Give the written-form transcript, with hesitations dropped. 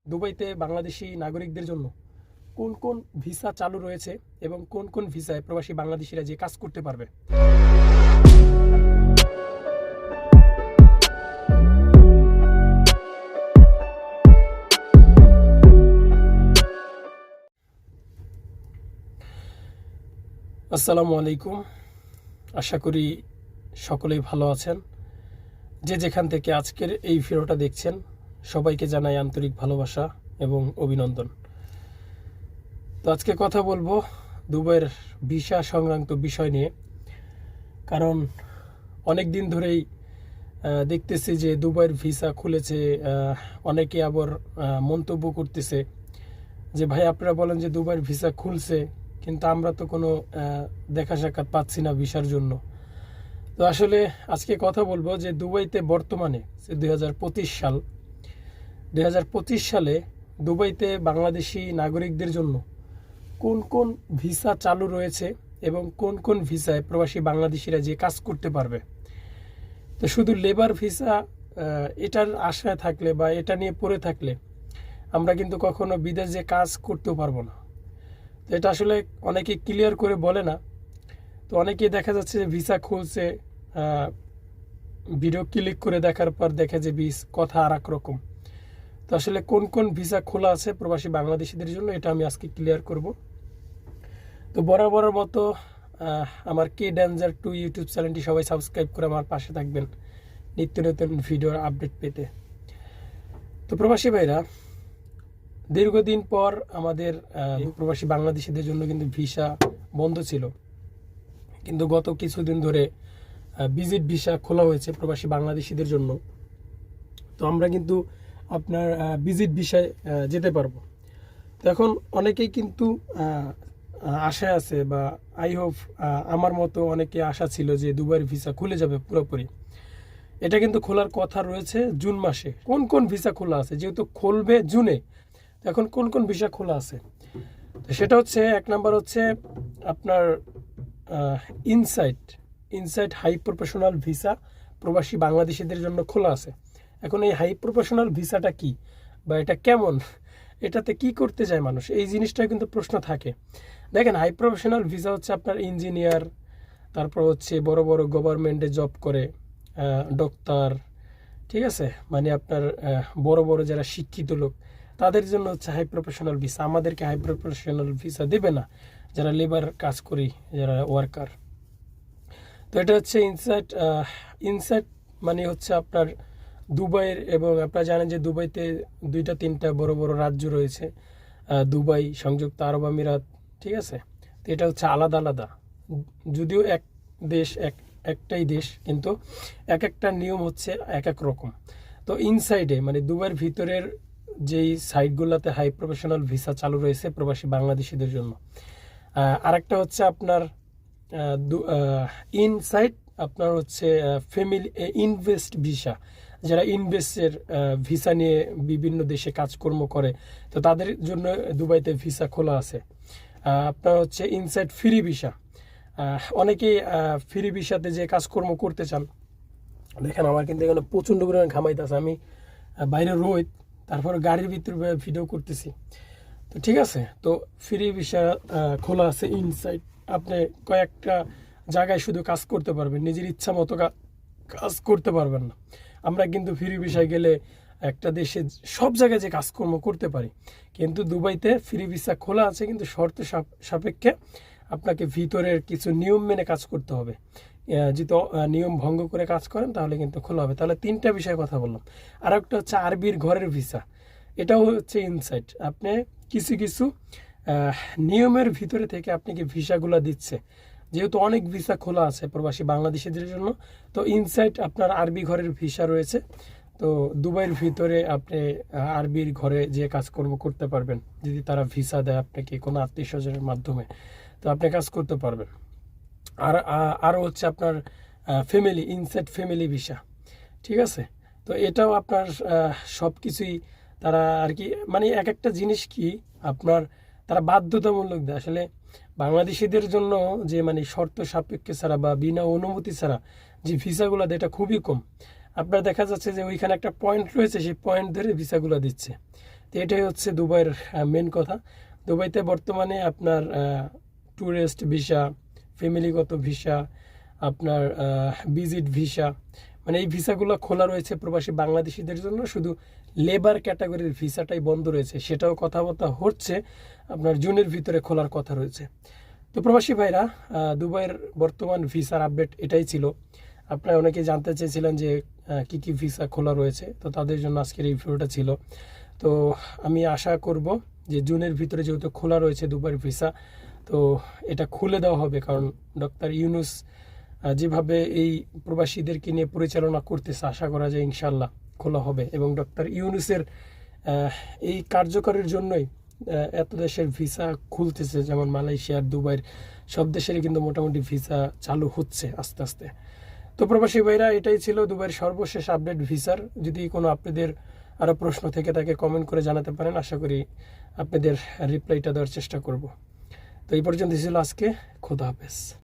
দুবাইতে বাংলাদেশি নাগরিকদের জন্য কোন কোন ভিসা চালু রয়েছে এবং কোন কোন ভিসায় প্রবাসী বাংলাদেশিরা যে কাজ করতে পারবে। আসসালামু আলাইকুম, আশা করি সকলেই ভালো আছেন। যে যেখান থেকে আজকের এই ভিডিওটা দেখছেন সবাইকে জানাই আন্তরিক ভালোবাসা এবং অভিনন্দন। তো আজকে কথা বলবো দুবাইয়ের ভিসা সংক্রান্ত বিষয় নিয়ে, কারণ অনেক দিন ধরেই দেখতেছি যে দুবাইয়ের ভিসা খুলেছে। অনেকে আবার মন্তব্য করতেছে যে ভাই আপনারা বলেন যে দুবাইয়ের ভিসা খুলছে, কিন্তু আমরা তো কোনো দেখা সাক্ষাৎ পাচ্ছি না ভিসার জন্য। তো আসলে আজকে কথা বলবো যে দুবাইতে বর্তমানে 2025 সালে দুবাইতে বাংলাদেশি নাগরিকদের জন্য কোন কোন ভিসা চালু রয়েছে এবং কোন কোন ভিসায় প্রবাসী বাংলাদেশিরা যে কাজ করতে পারবে। তো শুধু লেবার ভিসা এটার আশায় থাকলে বা এটা নিয়ে পড়ে থাকলে আমরা কিন্তু কখনো বিদেশ যে কাজ করতেও পারবো না। তো এটা আসলে অনেকে ক্লিয়ার করে বলে না। তো অনেকেই দেখা যাচ্ছে যে ভিসা খুলছে, ভিডিও ক্লিক করে দেখার পর দেখে যে কথা আর এক রকম। তো আসলে কোন কোন ভিসা খোলা আছে প্রবাসী বাংলাদেশিদের জন্য এটা আমি আজকে ক্লিয়ার করব। তো বরাবরের মতো আমার কে ডেঞ্জার 2 ইউটিউব চ্যানেলটি সবাই সাবস্ক্রাইব করে আমার পাশে থাকবেন নিত্য নতুন ভিডিওর আপডেট পেতে। তো প্রবাসী ভাইরা, দীর্ঘদিন পর আমাদের প্রবাসী বাংলাদেশিদের জন্য কিন্তু ভিসা বন্ধ ছিল, কিন্তু গত কিছুদিন ধরে ভিজিট ভিসা খোলা হয়েছে প্রবাসী বাংলাদেশিদের জন্য। তো আমরা কিন্তু আপনার ভিজিট ভিসায় যেতে পারবো। তো এখন অনেকেই কিন্তু আশায় আছে, বা আই হোপ আমার মতো অনেকে আশা ছিল যে দুবাইয়ের ভিসা খুলে যাবে পুরোপুরি। এটা কিন্তু খোলার কথা রয়েছে জুন মাসে। কোন কোন ভিসা খোলা আছে, যেহেতু খুলবে জুনে, এখন কোন কোন ভিসা খোলা আছে? তো সেটা হচ্ছে, এক নাম্বার হচ্ছে আপনার ইনসাইট হাই প্রফেশনাল ভিসা প্রবাসী বাংলাদেশিদের জন্য খোলা আছে। এখন এই হাই প্রফেশনাল ভিসাটা কি, বা এটা কেমন, এটাতে কি করতে যায় মানুষ, এই জিনিসটা কিন্তু প্রশ্ন থাকে। দেখেন, হাই প্রফেশনাল ভিসা হচ্ছে আপনার ইঞ্জিনিয়ার, তারপর হচ্ছে বড় বড় গভর্নমেন্টে জব করে ডাক্তার, ঠিক আছে, মানে আপনার বড় বড় যারা শিক্ষিত লোক, তাদের জন্য হচ্ছে হাই প্রফেশনাল ভিসা। আমাদেরকে হাই প্রফেশনাল ভিসা দেবে না যারা লেবার কাজ করি, যারা ওয়ার্কার। তো এটা হচ্ছে ইনসাইট মানে হচ্ছে আপনার দুবাইয়ের, এবং আপনারা জানেন যে দুবাইতে 2-3টা বড় বড় রাজ্য রয়েছে, দুবাই, সংযুক্ত আরব আমিরাত, ঠিক আছে। তো এটা হচ্ছে আলাদা আলাদা, যদিও এক দেশ, একটাই দেশ, কিন্তু এক একটা নিয়ম হচ্ছে এক এক রকম। তো ইনসাইডে মানে দুবাইয়ের ভিতরের যেই সাইটগুলোতে হাই প্রফেশনাল ভিসা চালু রয়েছে প্রবাসী বাংলাদেশিদের জন্য। আরেকটা হচ্ছে আপনার ইনসাইট আপনার হচ্ছে ফ্যামিলি ইনভেস্ট ভিসা, যারা ইনভেস্টের ভিসা নিয়ে বিভিন্ন দেশে কাজকর্ম করে, তো তাদের জন্য দুবাইতে ভিসা খোলা আছে। আপনার হচ্ছে ইনসাইট ফ্রি ভিসা, অনেকেই ফ্রি ভিসাতে যে কাজকর্ম করতে চান। দেখেন, আমার কিন্তু এখানে প্রচণ্ড পরিমাণে ঘামাইতেছে, আমি বাইরে রোদ, তারপর গাড়ির ভিতরে ভিডিও করতেছি। তো ঠিক আছে, তো ফ্রি ভিসা খোলা আছে ইনসাইট। আপনি কয়েকটা জায়গায় শুধু কাজ করতে পারবেন, নিজের ইচ্ছা মতো কাজ করতে পারবেন না। আমরা কিন্তু ফ্রি ভিসায় গেলে একটা দেশে সব জায়গায় যে কাজকর্ম করতে পারি, কিন্তু দুবাইতে ফ্রি ভিসা খোলা আছে, কিন্তু শর্ত সাপেক্ষে আপনাকে ভিতরের কিছু নিয়ম মেনে কাজ করতে হবে। যদি নিয়ম ভঙ্গ করে কাজ করেন তাহলে কিন্তু খোলা হবে। তাহলে 3টা বিষয়ে কথা বললাম। আর একটা হচ্ছে আরবির ঘরের ভিসা, এটাও হচ্ছে ইনসাইট। আপনি কিছু কিছু নিয়মের ভিতরে থেকে আপনাকে ভিসাগুলো দিচ্ছে, যেহেতু অনেক ভিসা খোলা আছে প্রবাসী বাংলাদেশিদের জন্য। তো ইনসাইট আপনার আরবি ঘরের ভিসা রয়েছে। তো দুবাইয়ের ভিতরে আপনি আরবির ঘরে যে কাজকর্ম করতে পারবেন, যদি তারা ভিসা দেয় আপনাকে কোনো আত্মীয় স্বজনের মাধ্যমে, তো আপনি কাজ করতে পারবেন। আর আরও হচ্ছে আপনার ইনসাইট ফ্যামিলি ভিসা, ঠিক আছে। তো এটাও আপনার সব কিছুই তারা আর কি, মানে এক একটা জিনিস কি আপনার তারা বাধ্যতামূলক দেয়। আসলে বাংলাদেশিদের জন্য যে মানে শর্ত সাপেক্ষে ছাড়া বা বিনা অনুমতি ছাড়া যে ভিসাগুলো দেয়, এটা খুবই কম। আপনার দেখা যাচ্ছে যে ওইখানে একটা পয়েন্ট রয়েছে, সেই পয়েন্ট ধরে ভিসাগুলো দিচ্ছে। তো এটাই হচ্ছে দুবাইয়ের মেন কথা। দুবাইতে বর্তমানে আপনার ট্যুরিস্ট ভিসা, ফ্যামিলিগত ভিসা, আপনার ভিজিট ভিসা, মানে এই ভিসাগুলো খোলা রয়েছে প্রবাসী বাংলাদেশিদের জন্য। শুধু লেবার ক্যাটাগরির ভিসাটাই বন্ধ রয়েছে, সেটাও কথাবার্তা হচ্ছে আপনার জুনের ভিতরে খোলার কথা রয়েছে। তো প্রবাসী ভাইরা, দুবাইয়ের বর্তমান ভিসার আপডেট এটাই ছিল। আপনারা অনেকে জানতে চেয়েছিলেন যে কি কি ভিসা খোলা রয়েছে, তো তাদের জন্য আজকের এই ভিডিওটা ছিল। তো আমি আশা করব যে জুনের ভিতরে যেহেতু খোলা রয়েছে দুবাইয়ের ভিসা, তো এটা খুলে দেওয়া হবে, কারণ ডক্টর ইউনুস যেভাবে এই প্রবাসীদেরকে নিয়ে পরিচালনা করতেছে, আশা করা যায় ইনশাল্লাহ খোলা হবে। এবং ডক্টর ইউনুসের এই কার্যকরের জন্যই এত দেশের ভিসা খুলতেছে, যেমন মালয়েশিয়ার, দুবাইয়ের, সব দেশেরই কিন্তু মোটামুটি ভিসা চালু হচ্ছে আস্তে আস্তে। তো প্রবাসী ভাইরা, এটাই ছিল দুবাইয়ের সর্বশেষ আপডেট ভিসার। যদি কোনো আপনাদের আরও প্রশ্ন থেকে তাকে কমেন্ট করে জানাতে পারেন, আশা করি আপনাদের রিপ্লাইটা দেওয়ার চেষ্টা করব। তো এই পর্যন্ত ছিল আজকে। খোদা হাফেজ।